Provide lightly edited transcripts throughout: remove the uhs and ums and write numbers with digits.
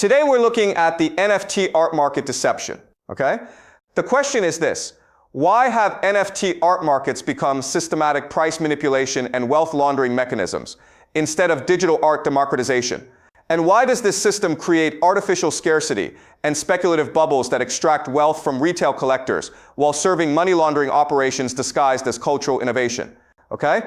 Today we're looking at the NFT art market deception, okay? The question is this: why have NFT art markets become systematic price manipulation and wealth laundering mechanisms instead of digital art democratization? And why does this system create artificial scarcity and speculative bubbles that extract wealth from retail collectors while serving money laundering operations disguised as cultural innovation? Okay?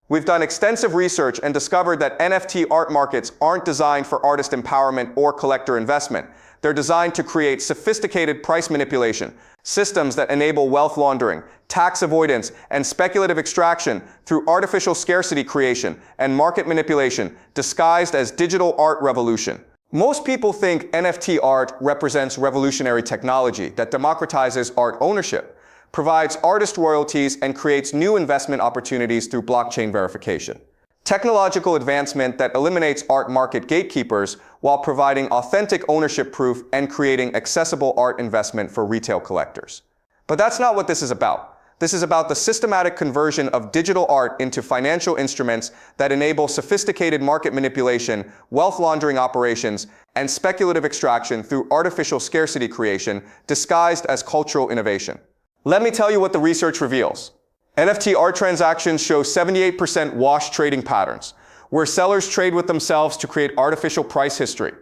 We've done extensive research and discovered that NFT art markets aren't designed for artist empowerment or collector investment. They're designed to create sophisticated price manipulation, systems that enable wealth laundering, tax avoidance, and speculative extraction through artificial scarcity creation and market manipulation disguised as digital art revolution. Most people think NFT art represents revolutionary technology that democratizes art ownership, provides artist royalties, and creates new investment opportunities through blockchain verification. Technological advancement that eliminates art market gatekeepers while providing authentic ownership proof and creating accessible art investment for retail collectors. But that's not what this is about. This is about the systematic conversion of digital art into financial instruments that enable sophisticated market manipulation, wealth laundering operations, and speculative extraction through artificial scarcity creation disguised as cultural innovation. Let me tell you what the research reveals. NFT art transactions show 78% wash trading patterns, where sellers trade with themselves to create artificial price history.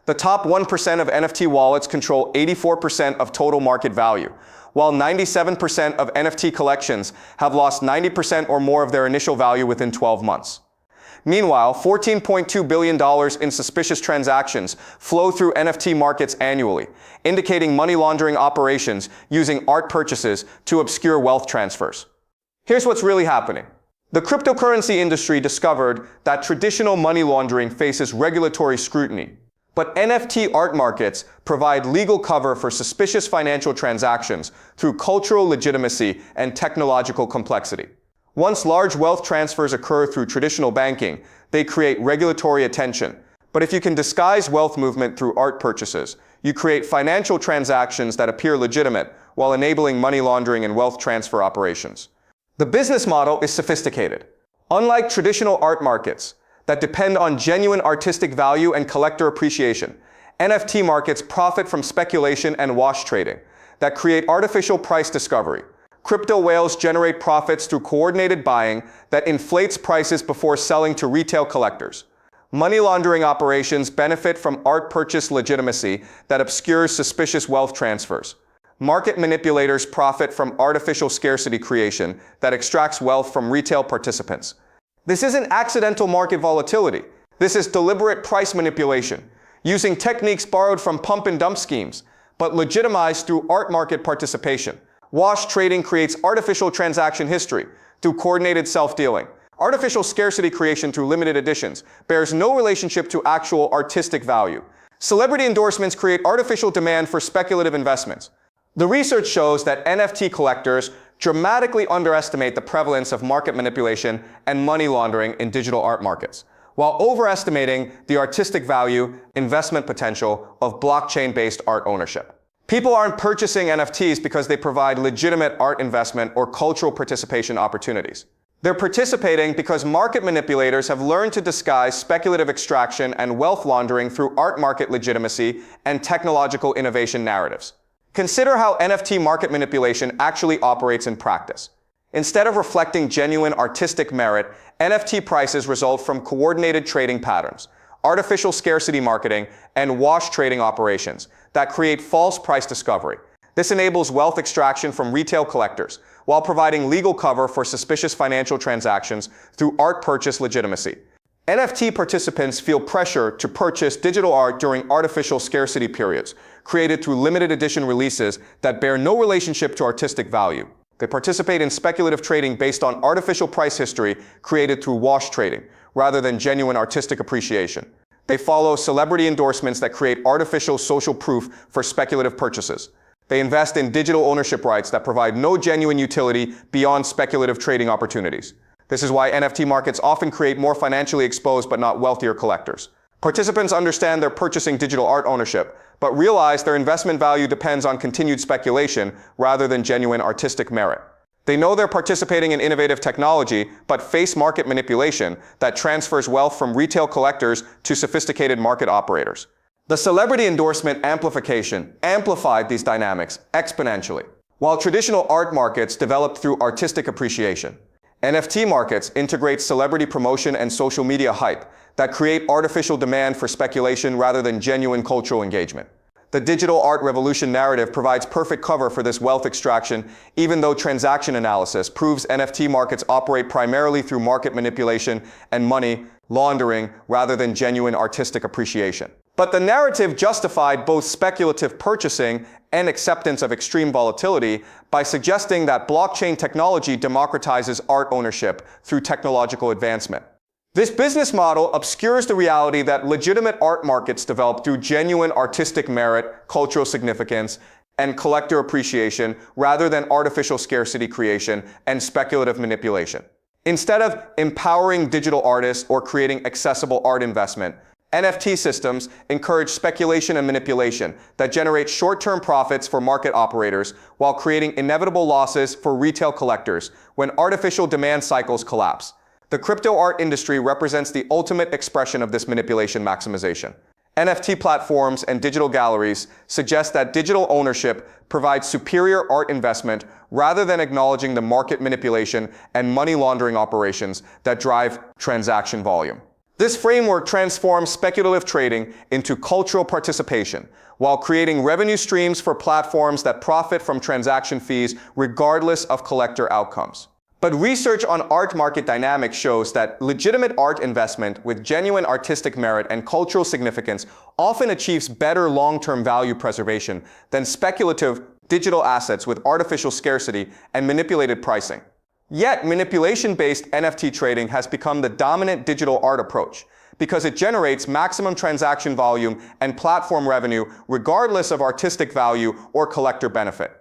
The top 1% of NFT wallets control 84% of total market value, while 97% of NFT collections have lost 90% or more of their initial value within 12 months. Meanwhile, $14.2 billion in suspicious transactions flow through NFT markets annually, indicating money laundering operations using art purchases to obscure wealth transfers. Here's what's really happening. The cryptocurrency industry discovered that traditional money laundering faces regulatory scrutiny, but NFT art markets provide legal cover for suspicious financial transactions through cultural legitimacy and technological complexity. Once large wealth transfers occur through traditional banking, they create regulatory attention. But if you can disguise wealth movement through art purchases, you create financial transactions that appear legitimate while enabling money laundering and wealth transfer operations. The business model is sophisticated. Unlike traditional art markets that depend on genuine artistic value and collector appreciation, NFT markets profit from speculation and wash trading that create artificial price discovery. Crypto whales generate profits through coordinated buying that inflates prices before selling to retail collectors. Money laundering operations benefit from art purchase legitimacy that obscures suspicious wealth transfers. Market manipulators profit from artificial scarcity creation that extracts wealth from retail participants. This isn't accidental market volatility. This is deliberate price manipulation, using techniques borrowed from pump and dump schemes, but legitimized through art market participation. Wash trading creates artificial transaction history through coordinated self-dealing. Artificial scarcity creation through limited editions bears no relationship to actual artistic value. Celebrity endorsements create artificial demand for speculative investments. The research shows that NFT collectors dramatically underestimate the prevalence of market manipulation and money laundering in digital art markets, while overestimating the artistic value, investment potential of blockchain-based art ownership. People aren't purchasing NFTs because they provide legitimate art investment or cultural participation opportunities. They're participating because market manipulators have learned to disguise speculative extraction and wealth laundering through art market legitimacy and technological innovation narratives. Consider how NFT market manipulation actually operates in practice. Instead of reflecting genuine artistic merit, NFT prices result from coordinated trading patterns, artificial scarcity marketing, and wash trading operations that create false price discovery. This enables wealth extraction from retail collectors while providing legal cover for suspicious financial transactions through art purchase legitimacy. NFT participants feel pressure to purchase digital art during artificial scarcity periods, created through limited edition releases that bear no relationship to artistic value. They participate in speculative trading based on artificial price history created through wash trading, rather than genuine artistic appreciation. They follow celebrity endorsements that create artificial social proof for speculative purchases. They invest in digital ownership rights that provide no genuine utility beyond speculative trading opportunities. This is why NFT markets often create more financially exposed but not wealthier collectors. Participants understand they're purchasing digital art ownership, but realize their investment value depends on continued speculation rather than genuine artistic merit. They know they're participating in innovative technology, but face market manipulation that transfers wealth from retail collectors to sophisticated market operators. The celebrity endorsement amplification amplified these dynamics exponentially. While traditional art markets developed through artistic appreciation, NFT markets integrate celebrity promotion and social media hype that create artificial demand for speculation rather than genuine cultural engagement. The digital art revolution narrative provides perfect cover for this wealth extraction, even though transaction analysis proves NFT markets operate primarily through market manipulation and money laundering rather than genuine artistic appreciation. But the narrative justified both speculative purchasing and acceptance of extreme volatility by suggesting that blockchain technology democratizes art ownership through technological advancement. This business model obscures the reality that legitimate art markets develop through genuine artistic merit, cultural significance, and collector appreciation rather than artificial scarcity creation and speculative manipulation. Instead of empowering digital artists or creating accessible art investment, NFT systems encourage speculation and manipulation that generate short-term profits for market operators while creating inevitable losses for retail collectors when artificial demand cycles collapse. The crypto art industry represents the ultimate expression of this manipulation maximization. NFT platforms and digital galleries suggest that digital ownership provides superior art investment rather than acknowledging the market manipulation and money laundering operations that drive transaction volume. This framework transforms speculative trading into cultural participation while creating revenue streams for platforms that profit from transaction fees regardless of collector outcomes. But research on art market dynamics shows that legitimate art investment with genuine artistic merit and cultural significance often achieves better long-term value preservation than speculative digital assets with artificial scarcity and manipulated pricing. Yet, manipulation-based NFT trading has become the dominant digital art approach because it generates maximum transaction volume and platform revenue regardless of artistic value or collector benefit.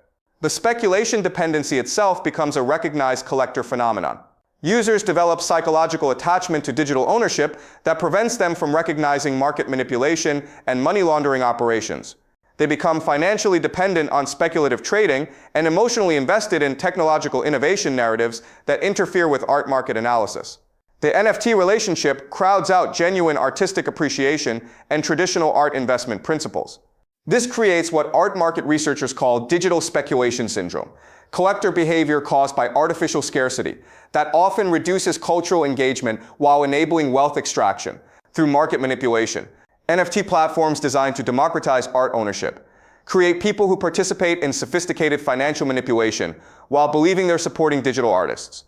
The speculation dependency itself becomes a recognized collector phenomenon. Users develop psychological attachment to digital ownership that prevents them from recognizing market manipulation and money laundering operations. They become financially dependent on speculative trading and emotionally invested in technological innovation narratives that interfere with art market analysis. The NFT relationship crowds out genuine artistic appreciation and traditional art investment principles. This creates what art market researchers call digital speculation syndrome, collector behavior caused by artificial scarcity that often reduces cultural engagement while enabling wealth extraction through market manipulation. NFT platforms designed to democratize art ownership create people who participate in sophisticated financial manipulation while believing they're supporting digital artists.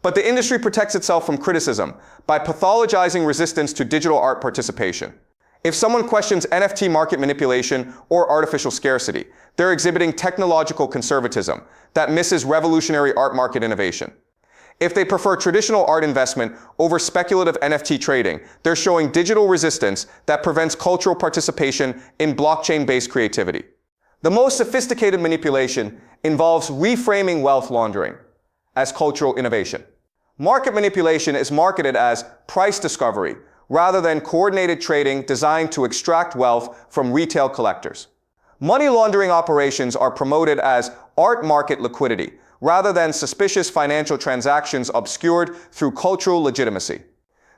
But the industry protects itself from criticism by pathologizing resistance to digital art participation. If someone questions NFT market manipulation or artificial scarcity, they're exhibiting technological conservatism that misses revolutionary art market innovation. If they prefer traditional art investment over speculative NFT trading, they're showing digital resistance that prevents cultural participation in blockchain-based creativity. The most sophisticated manipulation involves reframing wealth laundering as cultural innovation. Market manipulation is marketed as price discovery, rather than coordinated trading designed to extract wealth from retail collectors. Money laundering operations are promoted as art market liquidity, rather than suspicious financial transactions obscured through cultural legitimacy.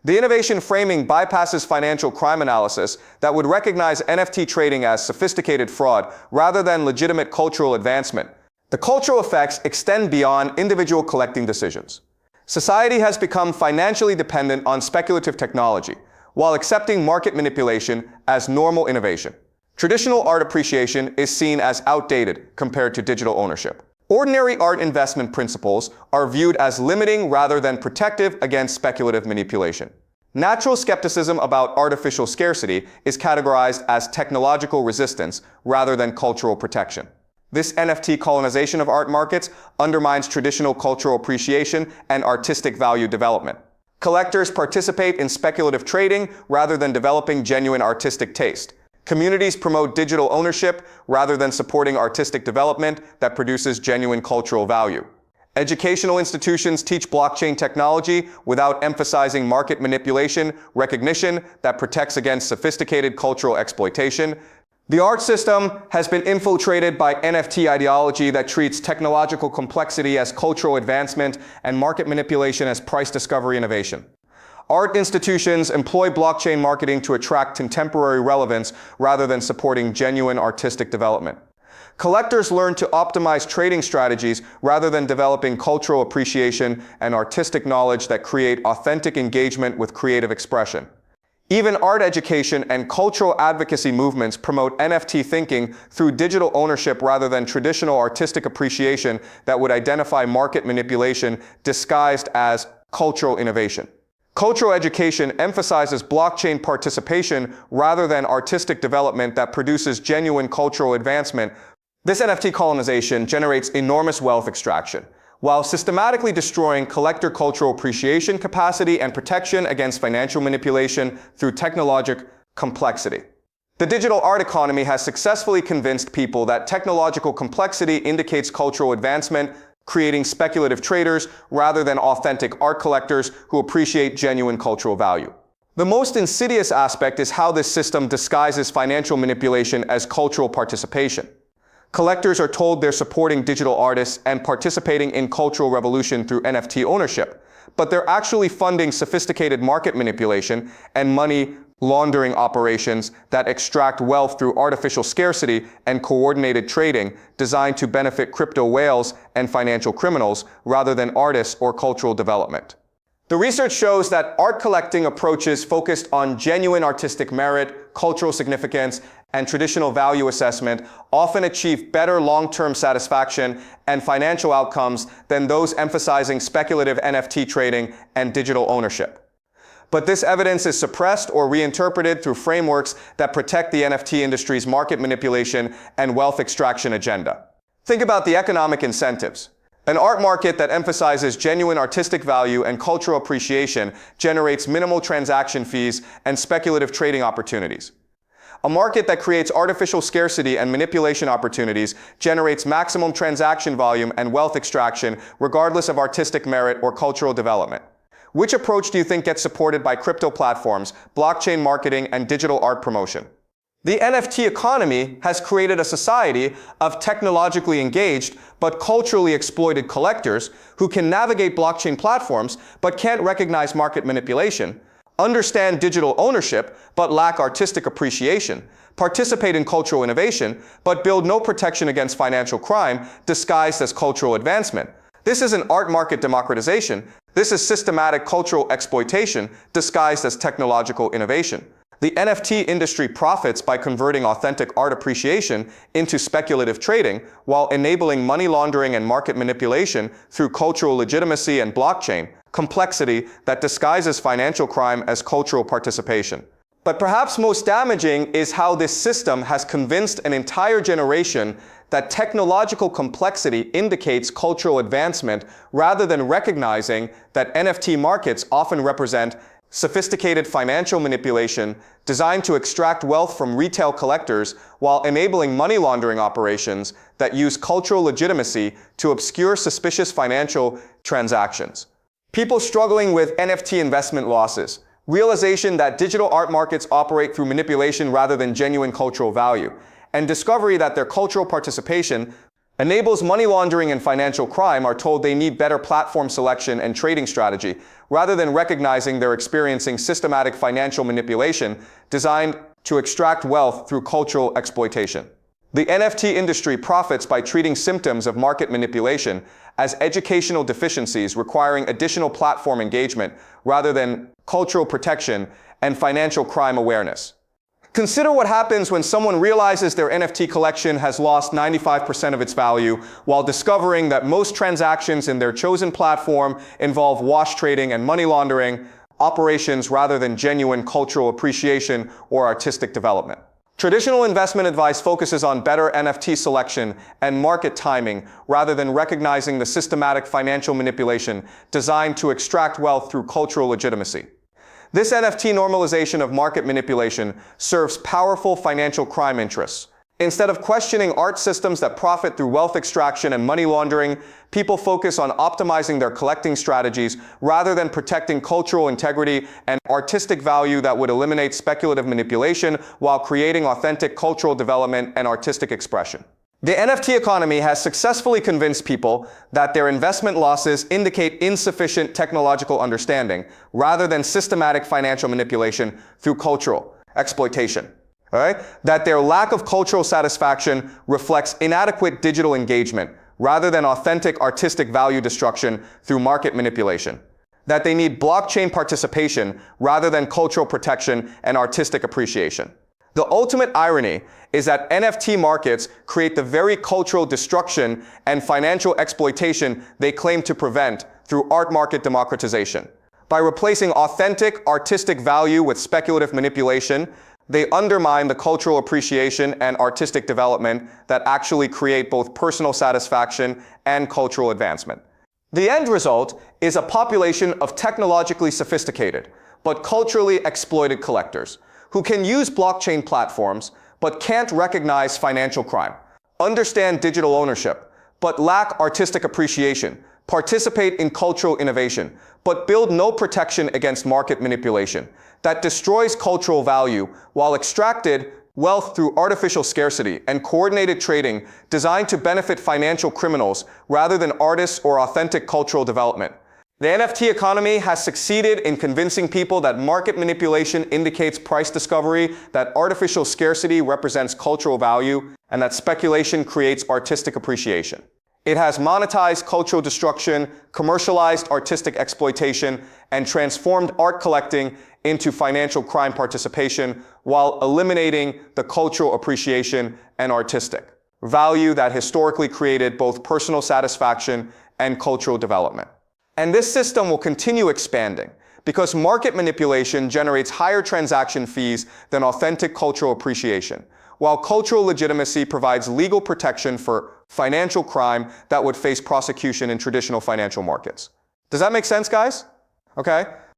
The innovation framing bypasses financial crime analysis that would recognize NFT trading as sophisticated fraud rather than legitimate cultural advancement. The cultural effects extend beyond individual collecting decisions. Society has become financially dependent on speculative technology, while accepting market manipulation as normal innovation. Traditional art appreciation is seen as outdated compared to digital ownership. Ordinary art investment principles are viewed as limiting rather than protective against speculative manipulation. Natural skepticism about artificial scarcity is categorized as technological resistance rather than cultural protection. This NFT colonization of art markets undermines traditional cultural appreciation and artistic value development. Collectors participate in speculative trading rather than developing genuine artistic taste. Communities promote digital ownership rather than supporting artistic development that produces genuine cultural value. Educational institutions teach blockchain technology without emphasizing market manipulation, recognition that protects against sophisticated cultural exploitation. The art system has been infiltrated by NFT ideology that treats technological complexity as cultural advancement and market manipulation as price discovery innovation. Art institutions employ blockchain marketing to attract contemporary relevance rather than supporting genuine artistic development. Collectors learn to optimize trading strategies rather than developing cultural appreciation and artistic knowledge that create authentic engagement with creative expression. Even art education and cultural advocacy movements promote NFT thinking through digital ownership rather than traditional artistic appreciation that would identify market manipulation disguised as cultural innovation. Cultural education emphasizes blockchain participation rather than artistic development that produces genuine cultural advancement. This NFT colonization generates enormous wealth extraction, while systematically destroying collector cultural appreciation capacity and protection against financial manipulation through technological complexity. The digital art economy has successfully convinced people that technological complexity indicates cultural advancement, creating speculative traders rather than authentic art collectors who appreciate genuine cultural value. The most insidious aspect is how this system disguises financial manipulation as cultural participation. Collectors are told they're supporting digital artists and participating in cultural revolution through NFT ownership, but they're actually funding sophisticated market manipulation and money laundering operations that extract wealth through artificial scarcity and coordinated trading designed to benefit crypto whales and financial criminals rather than artists or cultural development. The research shows that art collecting approaches focused on genuine artistic merit, cultural significance, and traditional value assessment often achieve better long-term satisfaction and financial outcomes than those emphasizing speculative NFT trading and digital ownership. But this evidence is suppressed or reinterpreted through frameworks that protect the NFT industry's market manipulation and wealth extraction agenda. Think about the economic incentives. An art market that emphasizes genuine artistic value and cultural appreciation generates minimal transaction fees and speculative trading opportunities. A market that creates artificial scarcity and manipulation opportunities generates maximum transaction volume and wealth extraction regardless of artistic merit or cultural development. Which approach do you think gets supported by crypto platforms, blockchain marketing, and digital art promotion? The NFT economy has created a society of technologically engaged but culturally exploited collectors who can navigate blockchain platforms but can't recognize market manipulation, understand digital ownership but lack artistic appreciation, participate in cultural innovation but build no protection against financial crime disguised as cultural advancement. This isn't art market democratization. This is systematic cultural exploitation disguised as technological innovation. The NFT industry profits by converting authentic art appreciation into speculative trading while enabling money laundering and market manipulation through cultural legitimacy and blockchain complexity that disguises financial crime as cultural participation. But perhaps most damaging is how this system has convinced an entire generation that technological complexity indicates cultural advancement rather than recognizing that NFT markets often represent sophisticated financial manipulation designed to extract wealth from retail collectors while enabling money laundering operations that use cultural legitimacy to obscure suspicious financial transactions. People struggling with NFT investment losses, realization that digital art markets operate through manipulation rather than genuine cultural value, and discovery that their cultural participation enables money laundering and financial crime are told they need better platform selection and trading strategy, rather than recognizing they're experiencing systematic financial manipulation designed to extract wealth through cultural exploitation. The NFT industry profits by treating symptoms of market manipulation as educational deficiencies requiring additional platform engagement rather than cultural protection and financial crime awareness. Consider what happens when someone realizes their NFT collection has lost 95% of its value while discovering that most transactions in their chosen platform involve wash trading and money laundering operations rather than genuine cultural appreciation or artistic development. Traditional investment advice focuses on better NFT selection and market timing rather than recognizing the systematic financial manipulation designed to extract wealth through cultural legitimacy. This NFT normalization of market manipulation serves powerful financial crime interests. Instead of questioning art systems that profit through wealth extraction and money laundering, people focus on optimizing their collecting strategies rather than protecting cultural integrity and artistic value that would eliminate speculative manipulation while creating authentic cultural development and artistic expression. The NFT economy has successfully convinced people that their investment losses indicate insufficient technological understanding rather than systematic financial manipulation through cultural exploitation. All right? That their lack of cultural satisfaction reflects inadequate digital engagement rather than authentic artistic value destruction through market manipulation. That they need blockchain participation rather than cultural protection and artistic appreciation. The ultimate irony is that NFT markets create the very cultural destruction and financial exploitation they claim to prevent through art market democratization. By replacing authentic artistic value with speculative manipulation, they undermine the cultural appreciation and artistic development that actually create both personal satisfaction and cultural advancement. The end result is a population of technologically sophisticated but culturally exploited collectors who can use blockchain platforms but can't recognize financial crime, understand digital ownership, but lack artistic appreciation, participate in cultural innovation, but build no protection against market manipulation that destroys cultural value while extracted wealth through artificial scarcity and coordinated trading designed to benefit financial criminals rather than artists or authentic cultural development. The NFT economy has succeeded in convincing people that market manipulation indicates price discovery, that artificial scarcity represents cultural value, and that speculation creates artistic appreciation. It has monetized cultural destruction, commercialized artistic exploitation, and transformed art collecting into financial crime participation while eliminating the cultural appreciation and artistic value that historically created both personal satisfaction and cultural development. And this system will continue expanding because market manipulation generates higher transaction fees than authentic cultural appreciation, while cultural legitimacy provides legal protection for financial crime that would face prosecution in traditional financial markets. Does that make sense, guys? Okay?